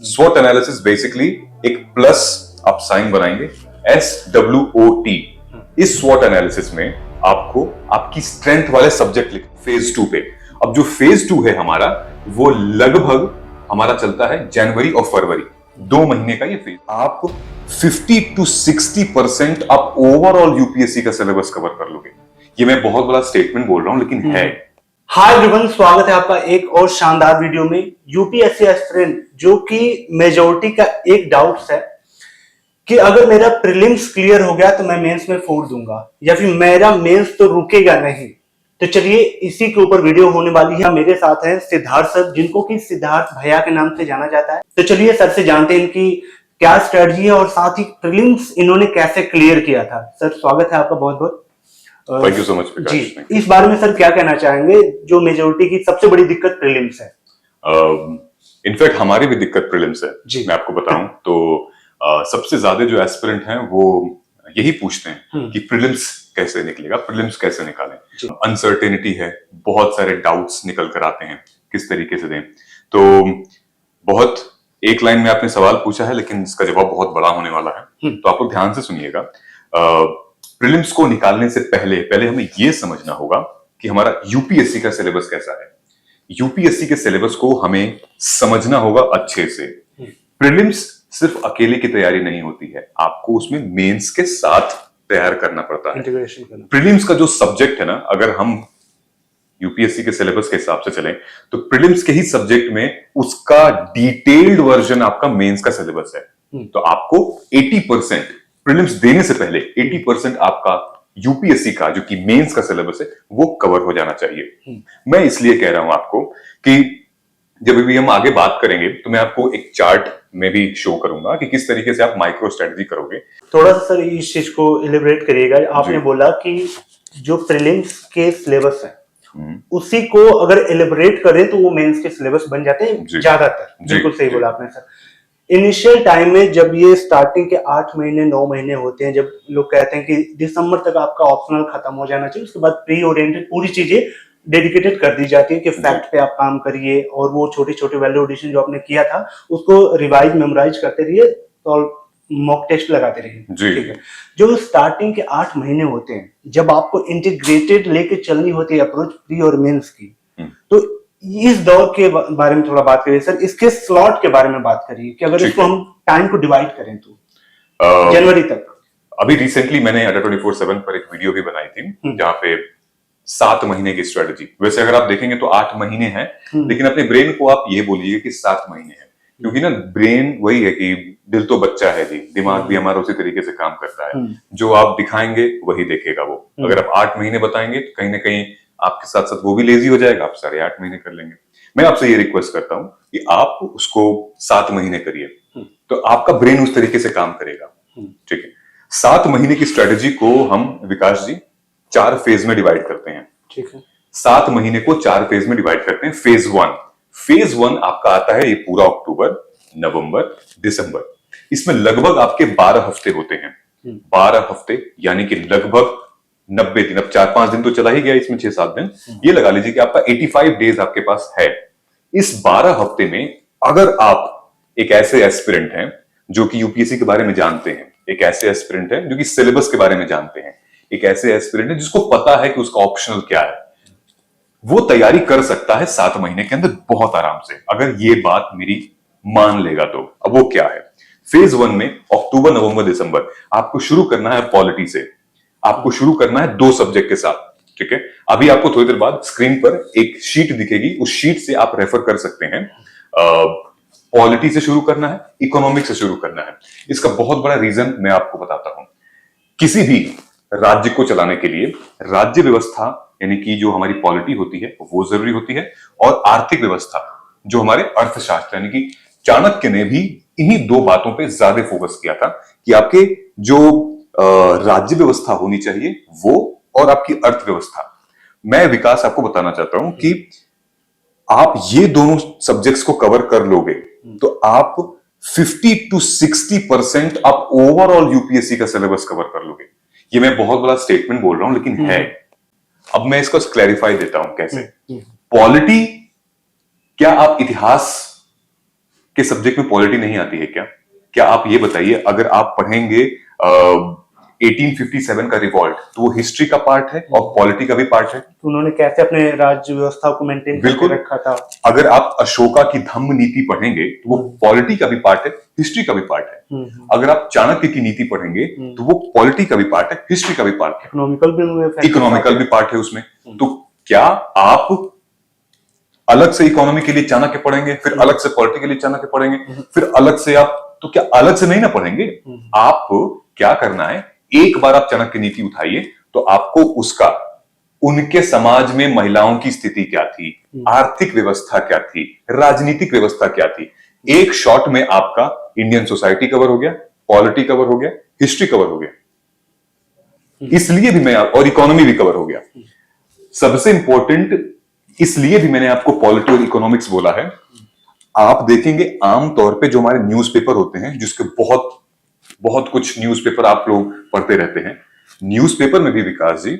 स्वॉट analysis basically एक plus आप sign बनाएंगे, SWOT। इस स्वॉट एनालिसिस में आपको आपकी स्ट्रेंथ वाले सब्जेक्ट लिख फेज 2 पे। अब जो फेज 2 है हमारा, वो लगभग हमारा चलता है जनवरी और फरवरी, 2 महीने का ये फेज। आप 50 to 60% आप ओवरऑल यूपीएससी का सिलेबस कवर कर लोगे। ये मैं बहुत बड़ा स्टेटमेंट बोल रहा हूं, लेकिन है। हाय एवरीवन, स्वागत है आपका एक और शानदार वीडियो में। यूपीएससी एस्पिरेंट जो कि मेजॉरिटी का एक डाउट है कि अगर मेरा प्रीलिम्स क्लियर हो गया तो मैं मेंस में फोड़ दूंगा या फिर मेरा मेंस तो रुकेगा नहीं। तो चलिए इसी के ऊपर वीडियो होने वाली है। मेरे साथ हैं सिद्धार्थ सर, जिनको कि सिद्धार्थ भैया के नाम से जाना जाता है। तो चलिए सर से जानते हैं इनकी क्या स्ट्रेटजी है और साथ ही प्रीलिम्स इन्होंने कैसे क्लियर किया था। सर स्वागत है आपका बहुत बहुत। थैंक यू सो मच जी, इस बारे में सर क्या कहना चाहेंगे, जो मेजॉरिटी की सबसे बड़ी दिक्कत प्रीलिम्स है? इनफैक्ट हमारी भी दिक्कत प्रीलिम्स है। मैं आपको बताऊं तो सबसे ज्यादा जो एस्पिरेंट हैं वो यही पूछते हैं कि प्रीलिम्स कैसे निकलेगा, प्रीलिम्स कैसे निकालें। अनसर्टेनिटी है, बहुत सारे डाउट्स निकल कर आते हैं, किस तरीके से दें। तो बहुत एक लाइन में आपने सवाल पूछा है, लेकिन इसका जवाब बहुत बड़ा होने वाला है, तो आप लोग ध्यान से सुनिएगा। प्रीलिम्स को निकालने से पहले हमें यह समझना होगा कि हमारा यूपीएससी का सिलेबस कैसा है। यूपीएससी के सिलेबस को हमें समझना होगा अच्छे से। प्रीलिम्स सिर्फ अकेले की तैयारी नहीं होती है, आपको उसमें मेंस के साथ तैयार करना पड़ता है, इंटीग्रेशन करना। प्रीलिम्स का जो सब्जेक्ट है ना, अगर हम यूपीएससी के सिलेबस के हिसाब से चलें तो प्रीलिम्स के ही सब्जेक्ट में उसका डिटेल्ड वर्जन आपका मेंस का सिलेबस है। तो आपको 80% प्रीलिम्स देने से पहले 80% आपका यूपीएससी का जो कि मेंस का सिलेबस है वो कवर हो जाना चाहिए। मैं इसलिए कह रहा हूं आपको कि जब भी हम आगे बात करेंगे तो मैं आपको एक चार्ट में भी शो करूंगा कि किस तरीके से आप माइक्रो स्ट्रेटजी करोगे। थोड़ा सा सर इस चीज को एलिब्रेट करिएगा। आपने बोला कि जो प्रीलिम्स के सिलेबस है उसी को अगर एलिब्रेट करें तो वो मेंस के सिलेबस बन जाते हैं ज्यादातर। बिल्कुल सही बोला आपने सर। इनिशियल टाइम में जब ये स्टार्टिंग के 8 महीने 9 महीने होते हैं, जब लोग कहते हैं कि दिसंबर तक आपका ऑप्शनल खत्म हो जाना चाहिए, उसके बाद प्री ओरिएंटेड पूरी चीजें डेडिकेटेड कर दी जाती है कि फैक्ट पे आप काम करिए और वो छोटे छोटे वैल्यू एडिशन जो आपने किया था उसको रिवाइज मेमोराइज करते रहिए और मॉक टेस्ट लगाते रहिए। ठीक है। जो स्टार्टिंग के 8 महीने होते हैं, जब आपको इंटीग्रेटेड लेके चलनी होती है अप्रोच प्री और मेंस की, तो इस दौर के बारे में थोड़ा बात करिए सर। इसके स्लॉट के बारे में बात करिए कि अगर इसको हम टाइम को डिवाइड करें तो जनवरी तक। अभी रिसेंटली मैंने अड्डा 24/7 पर एक वीडियो भी बनाई थी जहां पे 7 महीने की स्ट्रेटजी। वैसे अगर आप देखेंगे तो 8 महीने हैं, लेकिन अपने ब्रेन को आप ये बोलिए कि 7 महीने हैं, क्योंकि ना ब्रेन वही है कि दिल तो बच्चा है जी, दिमाग भी हमारा उसी तरीके से काम करता है। जो आप दिखाएंगे वही देखेगा वो। अगर आप 8 महीने बताएंगे तो कहीं ना कहीं आपके साथ साथ वो भी लेजी हो जाएगा, आप सारे 8 महीने कर लेंगे। मैं आपसे ये रिक्वेस्ट करता हूं कि आप उसको 7 महीने करिए, तो आपका ब्रेन उस तरीके से काम करेगा। ठीक है। 7 महीने की स्ट्रेटजी को हम विकास जी 4 फेज में डिवाइड करते हैं। ठीक है। 7 महीने को 4 फेज में डिवाइड करते हैं। फेज 1 आपका आता है ये पूरा अक्टूबर, नवंबर, दिसंबर। इसमें लगभग आपके 12 हफ्ते होते हैं। 12 हफ्ते यानी कि लगभग 90 दिन। अब 4-5 दिन तो चला ही गया, इसमें 6-7 दिन। ये लगा लीजिए कि आपका 85 डेज आपके पास है। इस 12 हफ्ते में अगर आप एक ऐसे एस्पिरेंट हैं जो कि यूपीएससी के बारे में जानते हैं, एक ऐसे एस्पिरेंट हैं जो कि सिलेबस के बारे में जानते हैं, एक ऐसे एस्पिरेंट है जिसको पता है कि उसका ऑप्शनल क्या है, वो तैयारी कर सकता है 7 महीने के अंदर बहुत आराम से, अगर ये बात मेरी मान लेगा तो। अब वो क्या है? फेज 1 में अक्टूबर, नवंबर, दिसंबर आपको शुरू करना है पॉलिटी से। आपको शुरू करना है 2 सब्जेक्ट के साथ। ठीक है। अभी आपको थोड़ी देर बाद स्क्रीन पर एक शीट दिखेगी, उस शीट से आप रेफर कर सकते हैं। पॉलिटी से शुरू करना है, इकोनॉमिक्स से शुरू करना है। इसका बहुत बड़ा रीजन मैं आपको बताता हूं। किसी भी राज्य को चलाने के लिए राज्य व्यवस्था यानी कि जो हमारी पॉलिटी होती है वो जरूरी होती है, और आर्थिक व्यवस्था जो हमारे अर्थशास्त्र यानी कि चाणक्य ने भी इन्हीं 2 बातों पे ज्यादा फोकस किया था कि आपके जो राज्य व्यवस्था होनी चाहिए वो, और आपकी अर्थव्यवस्था। मैं विकास आपको बताना चाहता हूं कि आप ये दोनों सब्जेक्ट्स को कवर कर लोगे तो आप 50 to 60% आप ओवरऑल यूपीएससी का सिलेबस कवर कर लोगे। ये मैं बहुत बड़ा स्टेटमेंट बोल रहा हूं, लेकिन है। अब मैं इसको क्लैरिफाई देता हूं कैसे। पॉलिटी, क्या आप इतिहास कि सब्जेक्ट में पॉलिटी नहीं आती है क्या? क्या आप ये बताइए, अगर आप पढ़ेंगे 1857 का रिवॉल्ट, तो वो हिस्ट्री का पार्ट है और पॉलिटी का भी पार्ट है। तो उन्होंने कैसे अपने राज्य व्यवस्था को मेंटेन करके रखा था। अगर आप अशोका की धम्म नीति पढ़ेंगे तो वो पॉलिटी का भी पार्ट है, हिस्ट्री का भी पार्ट है। अगर आप चाणक्य की नीति पढ़ेंगे तो वो पॉलिटी का भी पार्ट है, हिस्ट्री का भी पार्ट है, इकोनॉमिकल भी पार्ट है उसमें। तो क्या आप अलग से इकोनॉमी के लिए चाणक्य पढ़ेंगे, फिर अलग से पॉलिटी के लिए चाणक्य पढ़ेंगे, फिर अलग से आप, तो क्या अलग से नहीं ना पढ़ेंगे? आप क्या करना है, एक बार आप चाणक्य नीति उठाइए तो आपको उसका, उनके समाज में महिलाओं की स्थिति क्या थी, आर्थिक व्यवस्था क्या थी, राजनीतिक व्यवस्था क्या थी, एक शॉट में आपका इंडियन सोसाइटी कवर हो गया, पॉलिटी कवर हो गया, हिस्ट्री कवर हो गया। इसलिए भी मैं, और इकोनॉमी भी कवर हो गया। सबसे इंपॉर्टेंट इसलिए भी मैंने आपको पॉलिटी और इकोनॉमिक्स बोला है। आप देखेंगे आमतौर पे जो हमारे न्यूज़पेपर होते हैं, जिसके बहुत बहुत कुछ न्यूज़पेपर आप लोग पढ़ते रहते हैं, न्यूज़पेपर में भी विकास जी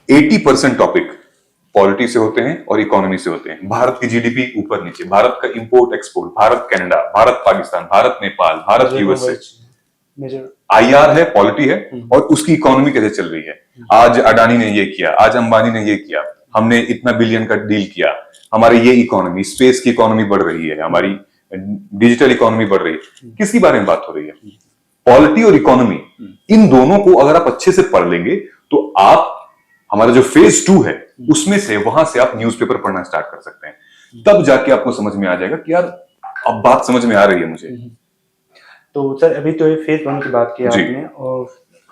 80% टॉपिक पॉलिटी से होते हैं और इकोनॉमी से होते हैं। भारत की जीडीपी ऊपर नीचे, भारत का import export, Bharat Canada, Bharat Pakistan, Bharat Nepal, Bharat USA, IR है, पॉलिटी है, और उसकी इकोनॉमी कैसे चल रही है। आज अडानी ने ये किया, आज अंबानी ने ये किया, हमने इतना बिलियन का डील किया, हमारी ये इकोनॉमी, स्पेस की इकोनॉमी बढ़ रही है, हमारी डिजिटल इकोनॉमी बढ़ रही है। किसकी बारे में बात हो रही है? पॉलिटी और इकोनॉमी। इन दोनों को अगर आप अच्छे से पढ़ लेंगे तो आप, हमारा जो फेज 2 है उसमें से, वहां से आप न्यूज़पेपर पढ़ना स्टार्ट कर सकते हैं। तब जाके आपको समझ में आ जाएगा कि यार अब बात समझ में आ रही है मुझे। तो सर अभी तो ये फेज 1 की बात की आपने,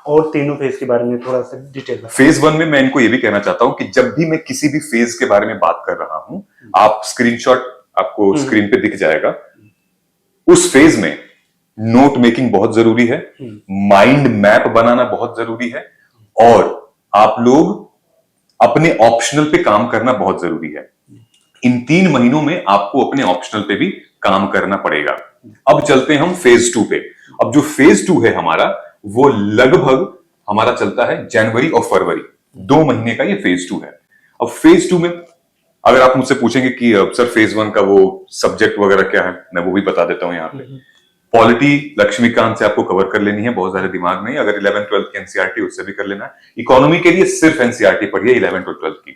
और तीनों फेज के बारे में थोड़ा सा डिटेल। फेज 1 में मैं इनको ये भी कहना चाहता हूं कि जब भी मैं किसी भी फेज के बारे में बात कर रहा हूं, आप स्क्रीनशॉट आपको स्क्रीन पे दिख जाएगा। उस फेज में नोट मेकिंग बहुत जरूरी है, माइंड मैप बनाना बहुत जरूरी है, और आप लोग अपने ऑप्शनल पे काम करना बहुत जरूरी है। इन 3 महीनों में आपको अपने ऑप्शनल पे भी काम करना पड़ेगा। अब चलते हैं हम फेज 2 पे। अब जो फेज 2 है हमारा, वो लगभग हमारा चलता है जनवरी और फरवरी, 2 महीने का ये फेज 2 है। अब फेज 2 में अगर आप मुझसे पूछेंगे कि सर फेज 1 का वो सब्जेक्ट वगैरह क्या है, मैं वो भी बता देता हूं यहाँ पे। पॉलिटी लक्ष्मीकांत से आपको कवर कर लेनी है, बहुत ज्यादा दिमाग नहीं। अगर 11th 12th की एनसीईआरटी उससे भी कर लेना है। इकोनॉमी के लिए सिर्फ एनसीईआरटी पढ़िए 11th और 12th की,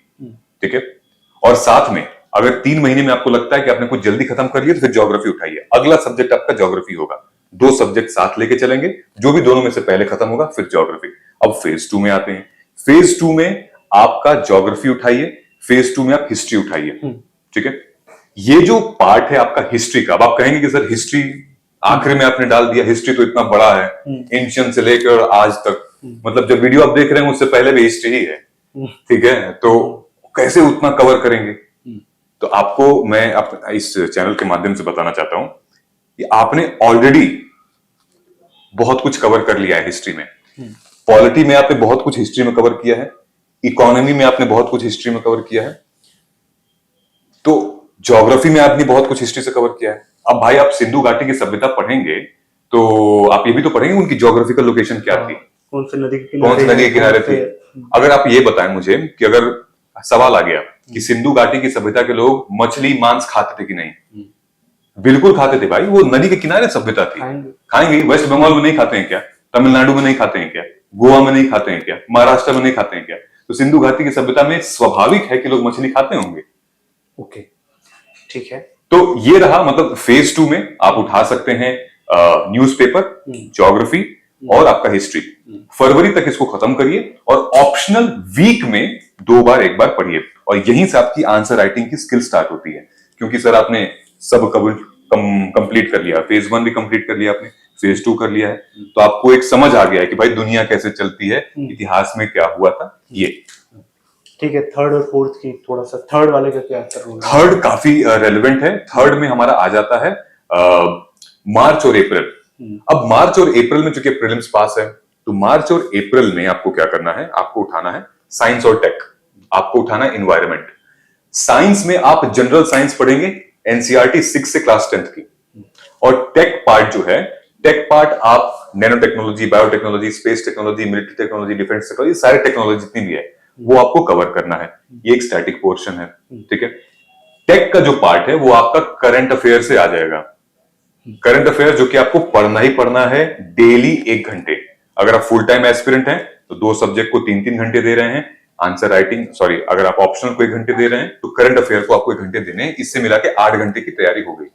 ठीक है। और साथ में अगर 3 महीने में आपको लगता है कि आपने कुछ जल्दी खत्म कर लिया तो फिर ज्योग्राफी उठाइए। अगला सब्जेक्ट आपका ज्योग्राफी होगा। 2 सब्जेक्ट साथ लेके चलेंगे, जो भी दोनों में से पहले खत्म होगा फिर ज्योग्राफी। अब फेज 2 में आते हैं। फेज 2 में आपका ज्योग्राफी उठाइए, फेज 2 में आप हिस्ट्री उठाइए, ठीक है। ये जो पार्ट है आपका हिस्ट्री का, अब आप कहेंगे कि सर हिस्ट्री आखिरी में आपने डाल दिया, हिस्ट्री तो इतना बड़ा है, एंशियंट से लेकर आज तक, मतलब जब वीडियो आप देख रहे हैं उससे पहले भी हिस्ट्री ही है, ठीक है। तो कैसे उतना कवर करेंगे? तो आपको मैं इस चैनल के माध्यम से बताना चाहता हूं कि आपने ऑलरेडी बहुत कुछ कवर कर लिया है हिस्ट्री में। पॉलिटी में आपने बहुत कुछ हिस्ट्री में कवर किया है, इकोनॉमी में आपने बहुत कुछ हिस्ट्री में कवर किया है, तो ज्योग्राफी में आपने बहुत कुछ हिस्ट्री से कवर किया है। अब भाई आप सिंधु घाटी की सभ्यता पढ़ेंगे तो आप ये भी तो पढ़ेंगे उनकी ज्योग्राफिकल लोकेशन क्या थी, कौन सी नदी के किनारे थी। अगर आप ये बताएं मुझे कि अगर सवाल आ गया कि सिंधु घाटी की सभ्यता के लोग मछली मांस खाते थे कि नहीं, बिल्कुल खाते थे भाई, वो नदी के किनारे सभ्यता थी। खाएंगे। वेस्ट बंगाल में नहीं खाते हैं क्या? तमिलनाडु में नहीं खाते हैं क्या? गोवा में नहीं खाते हैं क्या? महाराष्ट्र में नहीं खाते हैं क्या? तो सिंधु घाटी की सभ्यता में स्वाभाविक है कि लोग मछली खाते होंगे। ओके, ठीक है। तो ये रहा, मतलब फेज 2 में आप उठा सकते हैं न्यूज़पेपर, ज्योग्राफी और आपका हिस्ट्री। फरवरी तक इसको खत्म करिए और ऑप्शनल वीक में 2 बार 1 बार पढ़िए, और यहीं से आपकी आंसर राइटिंग की स्किल स्टार्ट होती है। क्योंकि सर आपने सब कंप्लीट कर लिया, फेज 1 भी कंप्लीट कर लिया आपने, फेज 2 कर लिया है, तो आपको एक समझ आ गया है कि भाई दुनिया कैसे चलती है, इतिहास में क्या हुआ था ये। ठीक है। थर्ड और फोर्थ की थोड़ा सा, थर्ड वाले का क्या आंसर होगा? थर्ड काफी रेलेवेंट है। थर्ड में हमारा आ जाता है मार्च और अप्रैल। अब मार्च और अप्रैल में चूंकि प्रीलिम्स पास है, तो मार्च और अप्रैल में आपको क्या करना है, आपको उठाना है साइंस और टेक, आपको उठाना है एनवायरमेंट। साइंस में आप जनरल साइंस पढ़ेंगे, एनसीईआरटी 6 से क्लास 10th की, और टेक पार्ट जो है, टेक पार्ट आप nano technology, biotechnology, space technology, military technology, defence technology, सारे टेक्नोलॉजी जितनी भी है वो आपको कवर करना है। ये एक स्टैटिक पोर्शन है, ठीक है। टेक का जो पार्ट है वो आपका करंट अफेयर से आ जाएगा। करंट अफेयर जो कि आपको पढ़ना ही पढ़ना है डेली 1 घंटे। अगर आप फुल टाइम एस्पिरेंट हैं तो 2 सब्जेक्ट को 3-3 घंटे दे रहे हैं। आंसर राइटिंग अगर आप ऑप्शनल को 1 घंटे दे रहे हैं तो करंट अफेयर को आपको 1 घंटे देने हैं। इससे मिला के 8 घंटे की तैयारी हो गई।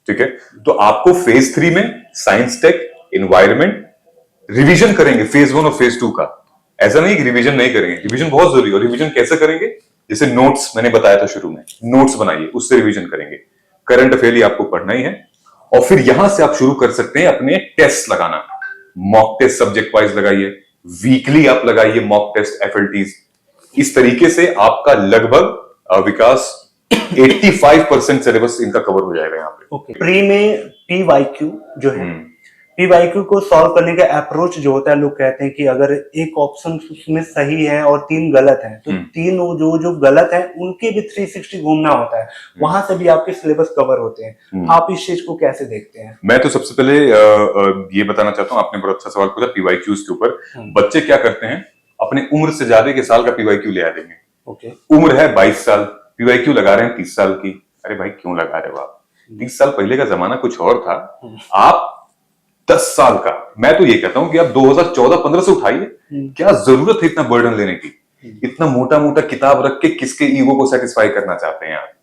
ठीक है। तो आपको फेज 3 में साइंस, टेक, एनवायरमेंट रिवीजन करेंगे फेज 1 और फेज 2 का। ऐसा नहीं कि रिवीजन नहीं करेंगे, रिवीजन बहुत जरूरी है। और रिवीजन कैसे करेंगे? जैसे नोट्स मैंने बताया था शुरू में, नोट्स बनाइए, उससे रिवीजन करेंगे। करंट अफेयर ही आपको पढ़ना ही है। और फिर यहां से आप शुरू कर सकते हैं अपने टेस्ट लगाना। मॉक टेस्ट सब्जेक्ट वाइज लगाइए, वीकली आप लगाइए मॉक टेस्ट, एफएलटीज। इस तरीके से आपका लगभग विकास 85% सिलेबस इनका कवर हो जाएगा यहाँ पे। प्री में पीवाईक्यू जो है, पीवाईक्यू को सॉल्व करने का अप्रोच जो होता है, लोग कहते हैं कि अगर एक ऑप्शन उसमें सही है और 3 गलत हैं तो 3 जो गलत है उनके भी 360 घूमना होता है, वहां से भी आपके सिलेबस कवर होते हैं। आप इस चीज को कैसे देखते हैं? मैं तो सबसे पहले ये बताना चाहता हूँ, आपने बड़ा अच्छा सवाल पूछा पीवाईक्यूज के ऊपर। बच्चे क्या करते हैं, अपने उम्र से ज्यादा के साल का पीवाईक्यू ले आ देंगे। उम्र है 22 साल, पीवाईक्यू लगा रहे हैं 30 साल की। अरे भाई क्यों लगा रहे हो आप? 30 साल पहले का जमाना कुछ और था। आप 10 साल का, मैं तो ये कहता हूं कि आप 2014-15 से उठाइए। क्या जरूरत है इतना बर्डन लेने की? इतना मोटा मोटा किताब रख के किसके ईगो को सेटिस्फाई करना चाहते हैं आप?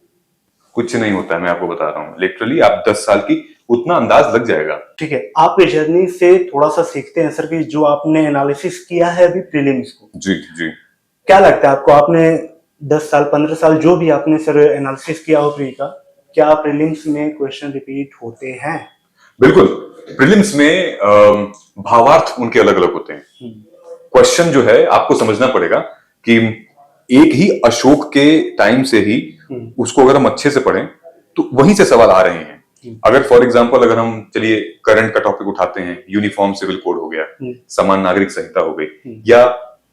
कुछ नहीं होता है, मैं आपको बता रहा हूं। लिटरली आप 10 साल की, उतना अंदाज लग जाएगा। ठीक है, आपकी जर्नी से थोड़ा सा सीखते हैं सर कि जो आपने एनालिसिस किया है अभी प्रीलिम्स को, जी जी, क्या लगता है आपको? आपने 10 साल 15 साल जो भी आपने सर एनालिसिस किया हो प्री का, क्या प्रीलिम्स में क्वेश्चन रिपीट होते हैं? बिल्कुल। प्रीलिम्स में भावार्थ उनके अलग अलग होते हैं। क्वेश्चन जो है आपको समझना पड़ेगा कि एक ही अशोक के टाइम से ही उसको अगर हम अच्छे से पढ़ें तो वहीं से सवाल आ रहे हैं। अगर फॉर एग्जांपल अगर हम चलिए करंट का टॉपिक उठाते हैं, यूनिफॉर्म सिविल कोड हो गया, समान नागरिक संहिता हो गई, या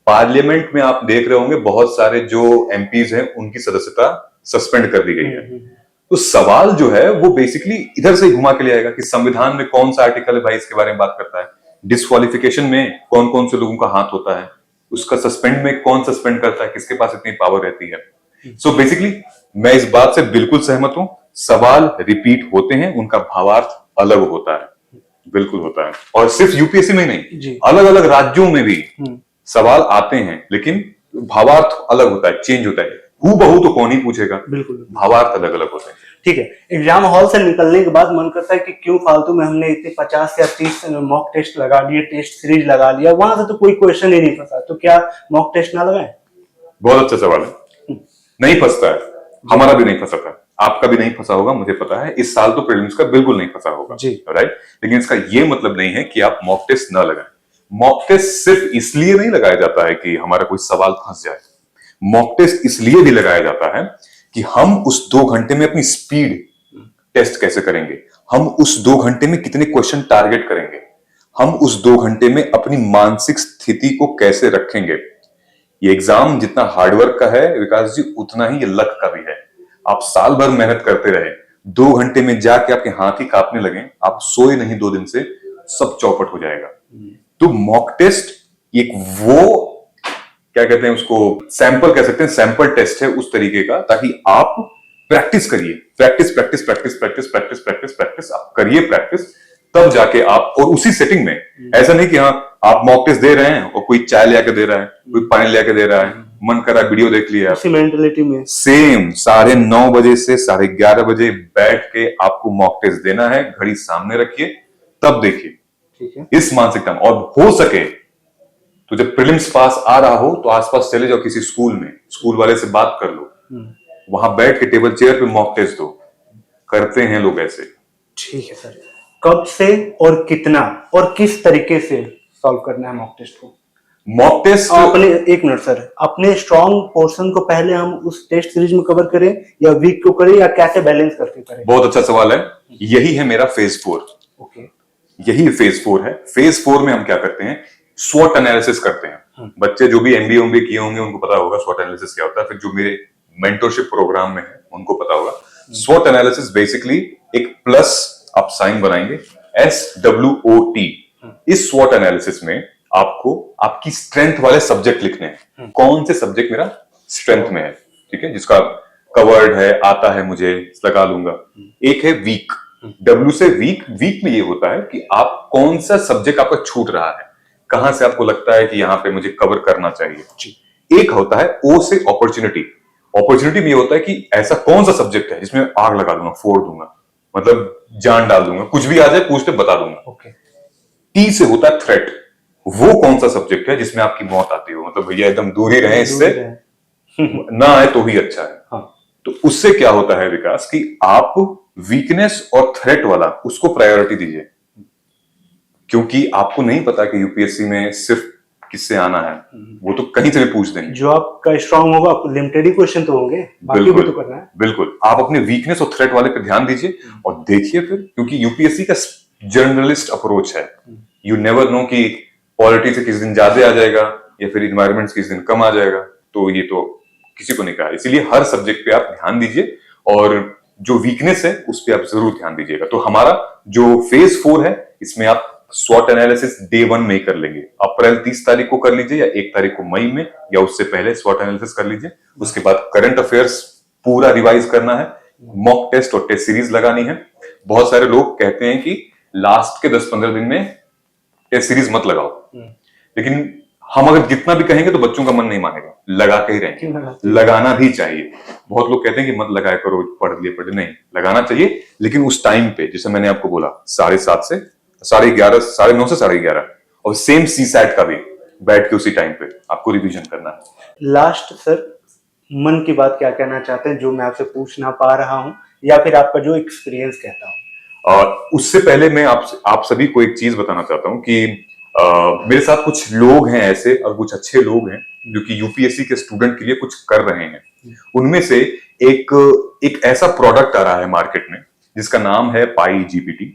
पार्लियामेंट में आप देख रहे होंगे बहुत सारे जो एमपीज हैं उनकी सदस्यता सस्पेंड कर दी गई है। तो सवाल जो है वो बेसिकली इधर से ही घुमा के ले आएगा कि संविधान में कौन सा आर्टिकल है भाई इसके बारे में बात करता है, डिस्क्वालिफिकेशन में कौन कौन से लोगों का हाथ होता है, उसका सस्पेंड में कौन सस्पेंड करता है, किसके पास इतनी पावर रहती है। सो बेसिकली मैं इस बात से बिल्कुल सहमत हूं, सवाल रिपीट होते हैं, उनका भावार्थ अलग होता है, बिल्कुल होता है। और सिर्फ यूपीएससी में नहीं, अलग अलग राज्यों में भी सवाल आते हैं, लेकिन भावार्थ अलग होता है, चेंज होता है। हूबहू तो कौन ही पूछेगा, बिल्कुल भावार्थ अलग अलग होते हैं। ठीक है, एग्जाम हॉल से निकलने के बाद मन करता है कि क्यों फालतू में हमने इतने 50 या 30 मॉक टेस्ट लगा लिए, टेस्ट सीरीज लगा लिया, वहां से तो कोई क्वेश्चन ही नहीं फंसा, तो क्या मॉक टेस्ट ना लगाएं? बहुत अच्छा सवाल है। नहीं फंसता है, हमारा भी नहीं फंसा था, आपका भी नहीं फंसा होगा, मुझे पता है। इस साल तो प्रीलिम्स का बिल्कुल नहीं फंसा होगा, राइट? लेकिन इसका ये मतलब नहीं है कि आप मॉक टेस्ट ना लगाएं। मॉक टेस्ट सिर्फ इसलिए नहीं लगाया जाता है कि हमारा कोई सवाल फंस जाए। मॉक टेस्ट इसलिए भी लगाया जाता है कि हम उस 2 घंटे में अपनी स्पीड टेस्ट कैसे करेंगे, हम उस 2 घंटे में कितने क्वेश्चन टारगेट करेंगे, हम उस 2 घंटे में अपनी मानसिक स्थिति को कैसे रखेंगे। ये एग्जाम जितना हार्डवर्क का है विकास जी, उतना ही ये लक का भी है। आप साल भर मेहनत करते रहे, 2 घंटे में जाके आपके हाथ ही कांपने लगे, आप सोए नहीं 2 दिन से, सब चौपट हो जाएगा। तो मॉक टेस्ट एक वो क्या कहते हैं उसको, सैंपल कह सकते हैं, सैंपल टेस्ट है उस तरीके का, ताकि आप प्रैक्टिस करिए, practice practice practice practice practice practice practice आप करिए प्रैक्टिस, तब जाके आप, और उसी सेटिंग में, ऐसा नहीं कि हाँ आप मॉक टेस्ट दे रहे हैं और कोई चाय ले आके दे रहा है, कोई पानी ले आके दे रहा है, मन करा वीडियो देख लिया, उसी मेंटालिटी में सेम 9:30 बजे से 11:30 बजे बैठ के आपको मॉक टेस्ट देना है, घड़ी सामने रखिए तब देखिए। ठीक है, इस मानसिकता में, और हो सके तो जब प्रीलिम्स पास आ रहा हो तो आसपास चले जाओ किसी स्कूल में, स्कूल वाले से बात कर लो, वहां बैठ के टेबल चेयर पे मॉक टेस्ट दो, करते हैं लोग ऐसे। ठीक है सर, कब से और कितना और किस तरीके से सॉल्व करना है मॉक टेस्ट को? मॉक टेस्ट अपने, एक मिनट सर, अपने स्ट्रॉन्ग पोर्शन को पहले हम उस टेस्ट सीरीज में कवर करें या वीक को करें, या कैसे बैलेंस करके करें? बहुत अच्छा सवाल है, यही है मेरा फेज 4। ओके, यही फेज 4 है। फेज 4 में हम क्या करते हैं, स्वॉट एनालिसिस करते हैं। बच्चे जो भी एमबीए किए होंगे उनको पता होगा स्वॉट एनालिसिस क्या होता है, फिर जो मेरे मेंटरशिप प्रोग्राम में है उनको पता होगा। स्वॉट एनालिसिस बेसिकली एक प्लस आप साइन बनाएंगे, SWOT। इस स्वॉट एनालिसिस में आपको आपकी स्ट्रेंथ वाले सब्जेक्ट लिखने हैं, कौन से सब्जेक्ट मेरा स्ट्रेंथ में है, ठीक है, जिसका कवर्ड है, आता है मुझे, लगा लूंगा। एक है वीक, डब्ल्यू से वीक। वीक में ये होता है कि आप कौन सा सब्जेक्ट आपका छूट रहा है, कहां से आपको लगता है कि यहाँ पे मुझे कवर करना चाहिए। एक होता है ओ से अपॉर्चुनिटी। अपॉर्चुनिटी में ये होता है कि ऐसा कौन सा सब्जेक्ट है जिसमें आग लगा दूंगा, फोड़ दूंगा, मतलब जान डाल दूंगा, कुछ भी आ जाए पूछते बता दूंगा। टी से होता है थ्रेट। वो कौन सा सब्जेक्ट है जिसमें आपकी मौत आती हो, मतलब भैया एकदम दूर ही रहे इससे, ना आए तो ही अच्छा है। हाँ। तो उससे क्या होता है विकास कि आप वीकनेस और थ्रेट वाला उसको प्रायोरिटी दीजिए, क्योंकि आपको नहीं पता कि यूपीएससी में सिर्फ किससे आना है, वो तो कहीं से भी पूछ देंगे। जो आपका स्ट्रांग होगा, आपको लिमिटेड ही क्वेश्चन तो होंगे, बाकी भी तो करना है। बिल्कुल, आप अपने वीकनेस और थ्रेट वाले पे ध्यान दीजिए और देखिए फिर, क्योंकि यूपीएससी का जर्नलिस्ट अप्रोच है। यू नेवर नो कि पॉलिटी से किस दिन ज्यादा आ जाएगा या फिर इन्वायरमेंट किस दिन कम आ जाएगा, तो ये तो किसी को नहीं कहा। इसीलिए हर सब्जेक्ट पे आप ध्यान दीजिए और जो वीकनेस है उस पर आप जरूर ध्यान दीजिएगा। तो हमारा जो फेज 4 है, इसमें आप स्वॉट एनालिसिस डे 1 में ही कर लेंगे। अप्रैल 30 तारीख को कर लीजिए या 1 तारीख को मई में, या उससे पहले स्वॉट एनालिसिस कर लीजिए। उसके बाद करंट अफेयर्स पूरा रिवाइज करना है, मॉक टेस्ट और टेस्ट सीरीज लगानी है। बहुत सारे लोग कहते हैं कि लास्ट के 10-15 दिन में टेस्ट सीरीज मत लगाओ, लेकिन हम अगर जितना भी कहेंगे तो बच्चों का मन नहीं मानेगा, लगा के ही रहेंगे। लगाना भी चाहिए। बहुत लोग कहते हैं कि मत लगाया करो, पढ़ लिए, नहीं, लगाना चाहिए, लेकिन उस टाइम पे जैसे मैंने आपको बोला 7:30 से 11:30, 9:30 से 11:30, और सेम सी सैट का भी बैठ के उसी टाइम पे आपको रिवीजन करना है। लास्ट सर, मन की बात क्या कहना चाहते हैं जो मैं आपसे पूछ ना पा रहा हूं, या फिर आपका जो एक्सपीरियंस कहता हूं? उससे पहले मैं आप सभी को एक चीज बताना चाहता हूं कि मेरे साथ कुछ लोग हैं ऐसे, और कुछ अच्छे लोग हैं जो कि यूपीएससी के स्टूडेंट के लिए कुछ कर रहे हैं। उनमें से एक ऐसा प्रोडक्ट आ रहा है मार्केट में जिसका नाम है पाई जीपीटी।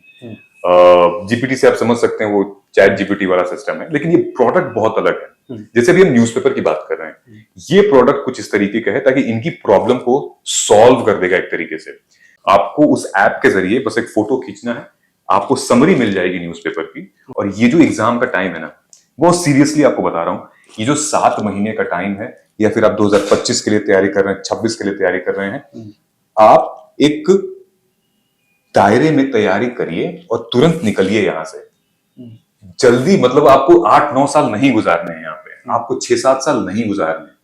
जीपीटी से आप समझ सकते हैं वो चैट जीपीटी वाला सिस्टम है, लेकिन ये प्रोडक्ट बहुत अलग है। जैसे अभी हम न्यूज़पेपर की बात कर रहे हैं, ये प्रोडक्ट कुछ इस तरीके का है ताकि इनकी प्रॉब्लम को सॉल्व कर देगा एक तरीके से। आपको उस ऐप के जरिए बस एक फोटो खींचना है, आपको समरी मिल जाएगी न्यूज़पेपर की। और ये जो एग्जाम का टाइम है ना, बहुत सीरियसली आपको बता रहा हूं, ये जो 7 महीने का टाइम है, या फिर आप 2025 के लिए तैयारी कर रहे हैं, 26 के लिए तैयारी कर रहे हैं, आप एक दायरे में तैयारी करिए और तुरंत निकलिए यहां से। जल्दी, मतलब आपको 8-9 साल नहीं गुजारने हैं यहाँ पे, आपको 6-7 साल नहीं गुजारने।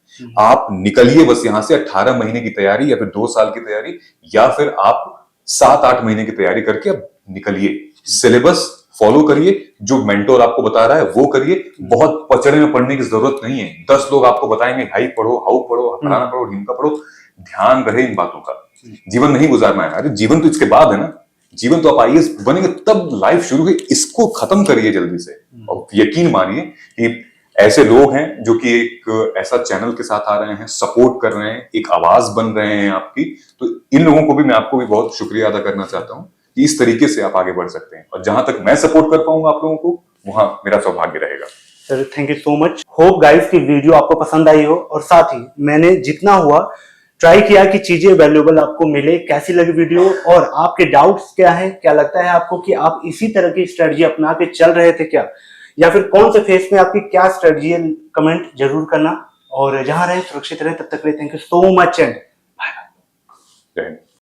आप निकलिए बस यहां से 18 महीने की तैयारी या फिर 2 साल की तैयारी, या फिर आप 7-8 महीने की तैयारी करके अब निकलिए। सिलेबस फॉलो करिए, जो मेंटोर आपको बता रहा है वो करिए। बहुत पचड़े में पढ़ने की जरूरत नहीं है। 10 लोग आपको बताएंगे हाई पढ़ो, हाउ पढ़ो, फलाना पढ़ो, ढिमका पढ़ो, ध्यान रहे इन बातों का। जीवन नहीं गुजारना है, अरे जीवन तो इसके बाद है ना। जीवन तो आप आईएएस बनेंगे तब लाइफ शुरू हुई, इसको खत्म करिए जल्दी से। और यकीन मानिए कि ऐसे लोग हैं जो कि एक ऐसा चैनल के साथ आ रहे हैं, सपोर्ट कर रहे हैं, एक आवाज बन रहे हैं आपकी। तो इन लोगों को भी मैं आपको भी बहुत शुक्रिया अदा करना चाहता हूं कि इस तरीके से आप आगे बढ़ सकते हैं, और जहां तक मैं सपोर्ट कर पाऊंगा आप लोगों को, वहां मेरा सौभाग्य रहेगा। Sir thank you so much. Hope guys की वीडियो आपको पसंद आई हो, और साथ ही मैंने जितना हुआ ट्राई किया कि चीजें वैल्यूएबल आपको मिले। कैसी लगी वीडियो, और आपके डाउट्स क्या है, क्या लगता है आपको कि आप इसी तरह की स्ट्रेटजी अपना के चल रहे थे क्या, या फिर कौन से फेस में आपकी क्या स्ट्रेटजी है, कमेंट जरूर करना। और जहां रहे सुरक्षित रहे, तब तक के लिए thank you so much and bye bye.